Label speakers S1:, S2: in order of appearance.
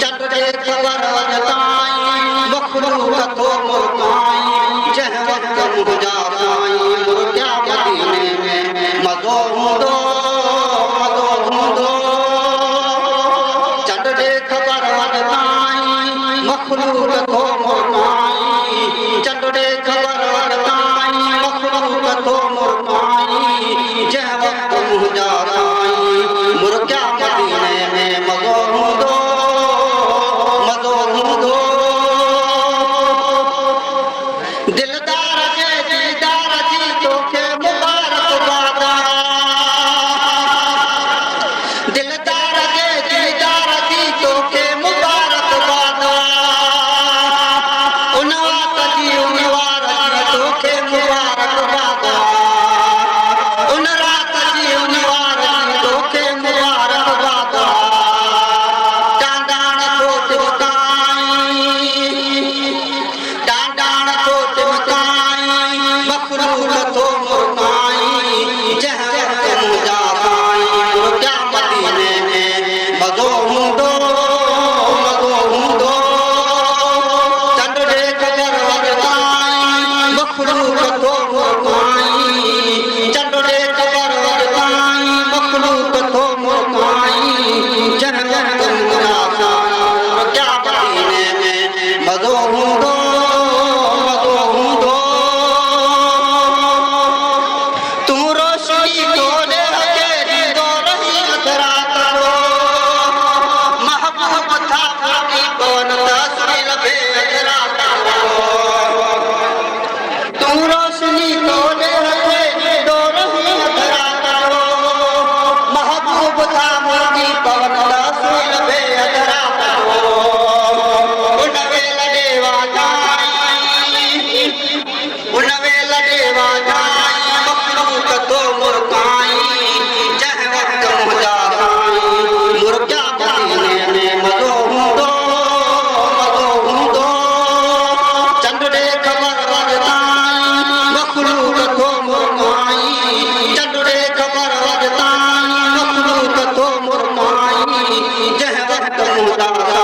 S1: चंड जे ख़बर वजताई मखलूक थो मुल्काई जह वक्त मुझा साईं मुर्गा मदीने में मज़ो हूंदो मज़ो हूंदो चंड जे ख़बर वजताई मखलूक थो मुल्काई चंड जे ख़बर वजताई मखलूक थो मुल्काई जह वक्त मुझा साईं मुर्गा मदीने में मज़ो हूंदो मज़ो हूंदो दिलदार जे दीदार जी तोखे मुबारकबाद दिलदार जे दीदार जी तोखे मुबारकबाद उन वात जी उन वार जी तोखे मुबारकबाद उन रात जी उन वार जी तोखे मुबारकबाद डांडाण थो चिमकाई डांडाण थो चिमकाई मखलूक थो मुल्काई जह वक्त मुझा साईं मुर्गा मदीने में मज़ो हूंदो मज़ो हूंदो चंड जे ख़बर वजताई मखलूक थो मुल्काई चंड जे ख़बर वजताई मखलूक थो मुल्काई जह वक्त मुझा साईं मुर्गा मदीने में मज़ो हूंदो मज़ो हूंदो तू रोशनी ॻोल्हे अकेली तो रही अधरा करो महबूब था कोई कोन तस्वीर बे अधरा करो तू रोशनी ॻोल्हे अकेली तो रही अधरा करो महबूब था मुंहिंजी पवन तस्वीर बे अधरा करो उन वेल ॾेवा जाई उन वेल ॾेवा जाई मखलूक थो मुल्काई जह वक्त मुझा साईं मुर्गा मदीने में मज़ो हूंदो मज़ो हूंदो चंड जे ख़बर वजताई मखलूक थो मुल्काई चंड जे ख़बर वजताई मखलूक थो मुल्काई जह वक्त मुझा